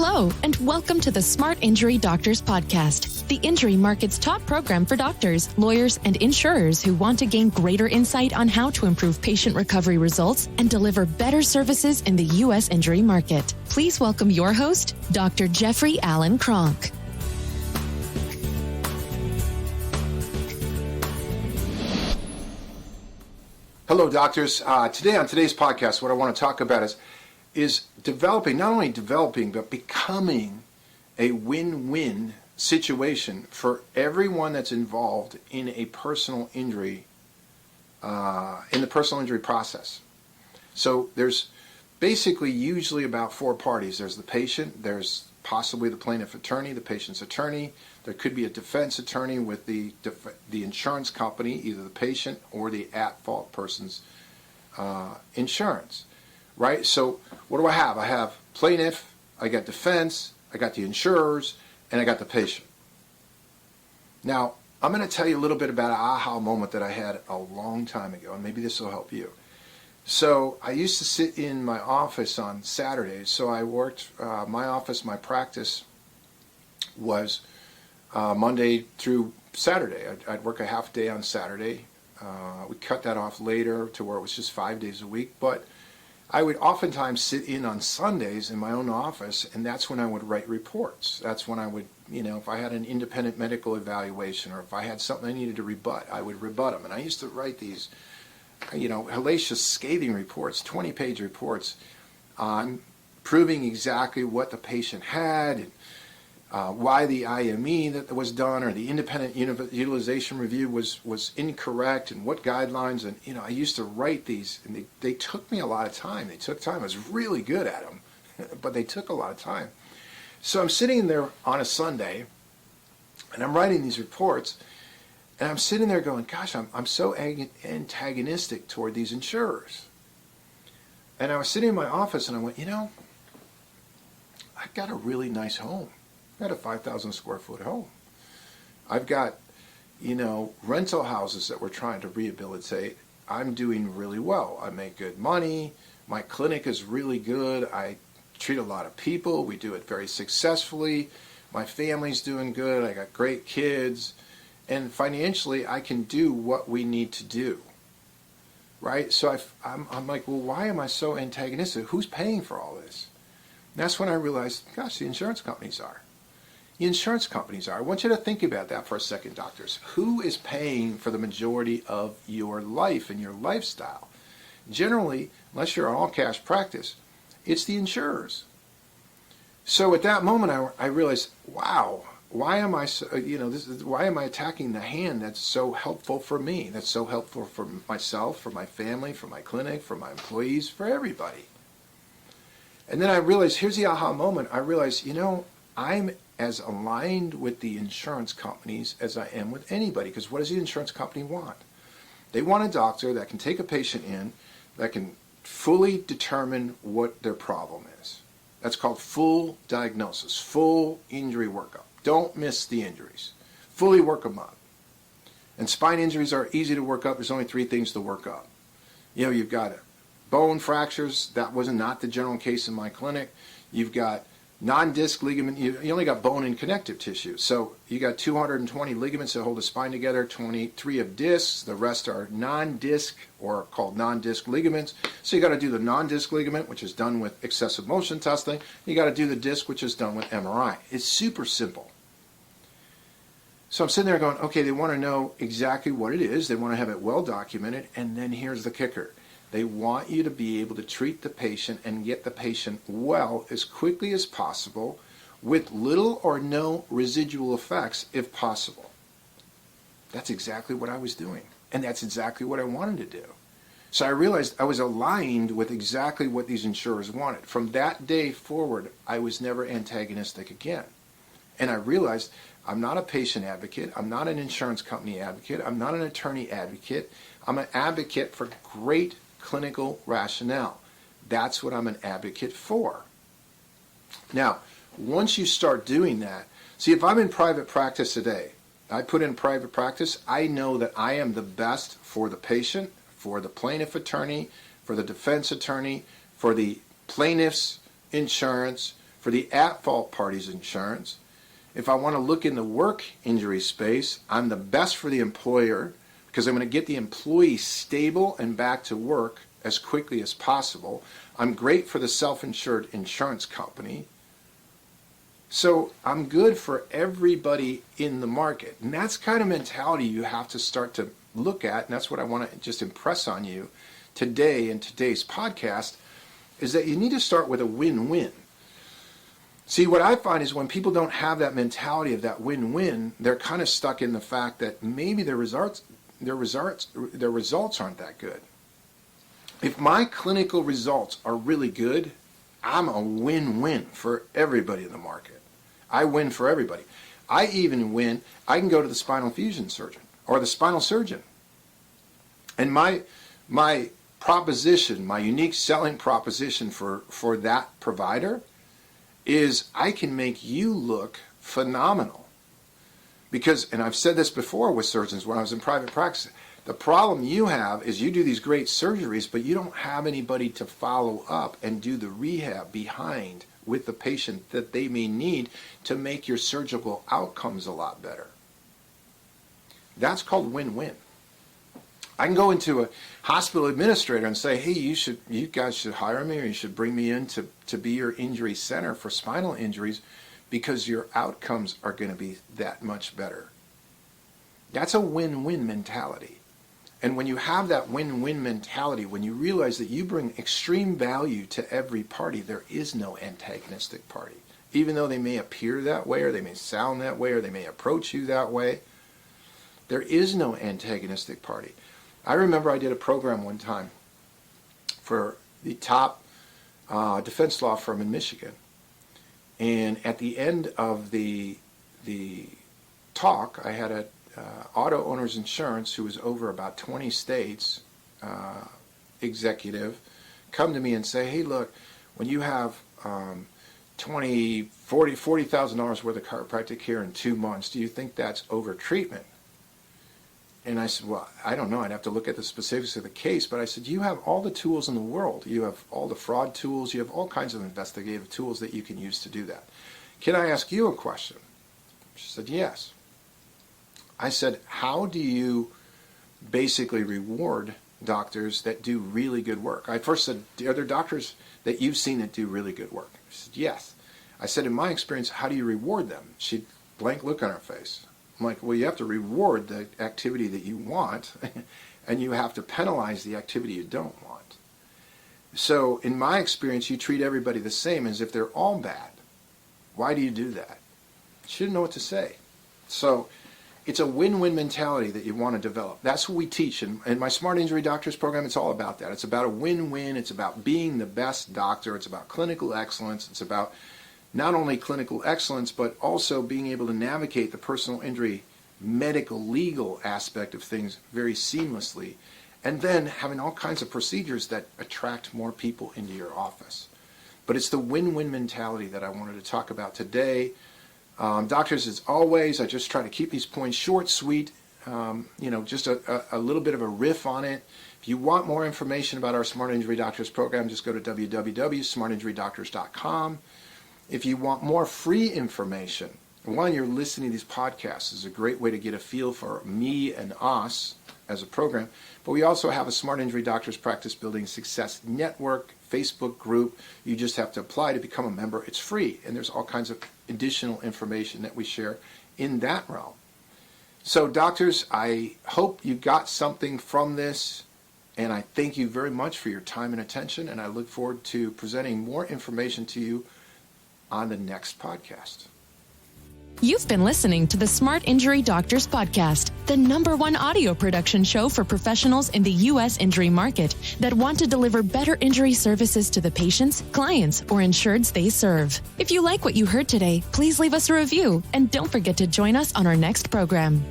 Hello, and welcome to the Smart Injury Doctors Podcast, the injury market's top program for doctors, lawyers, and insurers who want to gain greater insight on how to improve patient recovery results and deliver better services in the U.S. injury market. Please welcome your host, Dr. Jeffrey Allen Kronk. Hello, doctors. Today on today's podcast, what I want to talk about is developing, not only developing, but becoming a win-win situation for everyone that's involved in a personal injury, in the personal injury process. So there's basically usually about four parties. There's the patient, there's possibly the plaintiff attorney, the patient's attorney. There could be a defense attorney with the insurance company, either the patient or the at-fault person's insurance, right? So what do I have? I have plaintiff, I got defense, I got the insurers, and I got the patient. Now, I'm going to tell you a little bit about an aha moment that I had a long time ago, and maybe this will help you. So I used to sit in my office on Saturdays. So I worked, my practice was Monday through Saturday. I'd work a half day on Saturday. We cut that off later to where it was just 5 days a week. But I would oftentimes sit in on Sundays in my own office, and that's when I would write reports. That's when I would, if I had an independent medical evaluation or if I had something I needed to rebut, I would rebut them. And I used to write these hellacious, scathing reports, 20-page reports on proving exactly what the patient had, and why the IME that was done or the independent utilization review was incorrect, and what guidelines. And I used to write these, and they took me a lot of time. They took time. I was really good at them, but they took a lot of time. So I'm sitting there on a Sunday, and I'm writing these reports. And I'm sitting there going, gosh, I'm so antagonistic toward these insurers. And I was sitting in my office and I went, I've got a really nice home. I've got a 5,000 square foot home. I've got, rental houses that we're trying to rehabilitate. I'm doing really well. I make good money. My clinic is really good. I treat a lot of people. We do it very successfully. My family's doing good. I got great kids. And financially, I can do what we need to do, right? So I'm like, well, why am I so antagonistic? Who's paying for all this? And that's when I realized, gosh, the insurance companies are. The insurance companies are. I want you to think about that for a second, doctors. Who is paying for the majority of your life and your lifestyle? Generally, unless you're an all-cash practice, it's the insurers. So at that moment, I realized, wow. Why am I why am I attacking the hand that's so helpful for me, that's so helpful for myself, for my family, for my clinic, for my employees, for everybody? And then I realized, here's the aha moment. I realized, I'm as aligned with the insurance companies as I am with anybody, because what does the insurance company want? They want a doctor that can take a patient in, that can fully determine what their problem is. That's called full diagnosis, full injury workup. Don't miss the injuries. Fully work them up. And spine injuries are easy to work up. There's only three things to work up. You've got bone fractures. That was not the general case in my clinic. You've got non-disc ligament. You only got bone and connective tissue. So you got 220 ligaments that hold the spine together, 23 of discs. The rest are non-disc or called non-disc ligaments. So you got to do the non-disc ligament, which is done with excessive motion testing. You got to do the disc, which is done with MRI. It's super simple. So I'm sitting there going, okay, they want to know exactly what it is. They want to have it well documented. And then here's the kicker. They want you to be able to treat the patient and get the patient well as quickly as possible with little or no residual effects if possible. That's exactly what I was doing. And that's exactly what I wanted to do. So I realized I was aligned with exactly what these insurers wanted. From that day forward, I was never antagonistic again. And I realized I'm not a patient advocate. I'm not an insurance company advocate. I'm not an attorney advocate. I'm an advocate for great clinical rationale. That's what I'm an advocate for. Now, once you start doing that, see, if I'm in private practice today, I put in private practice, I know that I am the best for the patient, for the plaintiff attorney, for the defense attorney, for the plaintiff's insurance, for the at-fault party's insurance. If I want to look in the work injury space, I'm the best for the employer because I'm going to get the employee stable and back to work as quickly as possible. I'm great for the self-insured insurance company. So I'm good for everybody in the market. And that's kind of mentality you have to start to look at. And that's what I want to just impress on you today in today's podcast, is that you need to start with a win-win. See, what I find is when people don't have that mentality of that win-win, they're kind of stuck in the fact that maybe their results aren't that good. If my clinical results are really good, I'm a win-win for everybody in the market. I win for everybody. I even win. I can go to the spinal fusion surgeon or the spinal surgeon. And my proposition, my unique selling proposition for that provider is I can make you look phenomenal. Because, and I've said this before with surgeons when I was in private practice, the problem you have is you do these great surgeries, but you don't have anybody to follow up and do the rehab behind with the patient that they may need to make your surgical outcomes a lot better. That's called win-win. I can go into a hospital administrator and say, hey, you guys should hire me, or you should bring me in to be your injury center for spinal injuries because your outcomes are going to be that much better. That's a win-win mentality. And when you have that win-win mentality, when you realize that you bring extreme value to every party, there is no antagonistic party. Even though they may appear that way, or they may sound that way, or they may approach you that way, there is no antagonistic party. I remember I did a program one time for the top defense law firm in Michigan. And at the end of the talk, I had a auto owner's insurance who was over about 20 states executive come to me and say, hey, look, when you have $40,000 worth of chiropractic care in 2 months, do you think that's over-treatment? And I said, well, I don't know. I'd have to look at the specifics of the case. But I said, you have all the tools in the world. You have all the fraud tools. You have all kinds of investigative tools that you can use to do that. Can I ask you a question? She said, yes. I said, how do you basically reward doctors that do really good work? I first said, are there doctors that you've seen that do really good work? She said, yes. I said, in my experience, how do you reward them? She blank look on her face. I'm like, well, you have to reward the activity that you want, and you have to penalize the activity you don't want. So in my experience, you treat everybody the same as if they're all bad. Why do you do that? She didn't know what to say. So it's a win-win mentality that you want to develop. That's what we teach. In my Smart Injury Doctors program, it's all about that. It's about a win-win. It's about being the best doctor. It's about clinical excellence. It's about not only clinical excellence, but also being able to navigate the personal injury medical legal aspect of things very seamlessly, and then having all kinds of procedures that attract more people into your office. But it's the win-win mentality that I wanted to talk about today. Doctors, as always, I just try to keep these points short, sweet, just a little bit of a riff on it. If you want more information about our Smart Injury Doctors program, just go to www.smartinjurydoctors.com. If you want more free information, while you're listening to these podcasts, is a great way to get a feel for me and us as a program. But we also have a Smart Injury Doctors Practice Building Success Network Facebook group. You just have to apply to become a member. It's free, and there's all kinds of additional information that we share in that realm. So doctors, I hope you got something from this, and I thank you very much for your time and attention, and I look forward to presenting more information to you on the next podcast. You've been listening to the Smart Injury Doctors Podcast, the #1 audio production show for professionals in the U.S. injury market that want to deliver better injury services to the patients, clients, or insureds they serve. If you like what you heard today, please leave us a review and don't forget to join us on our next program.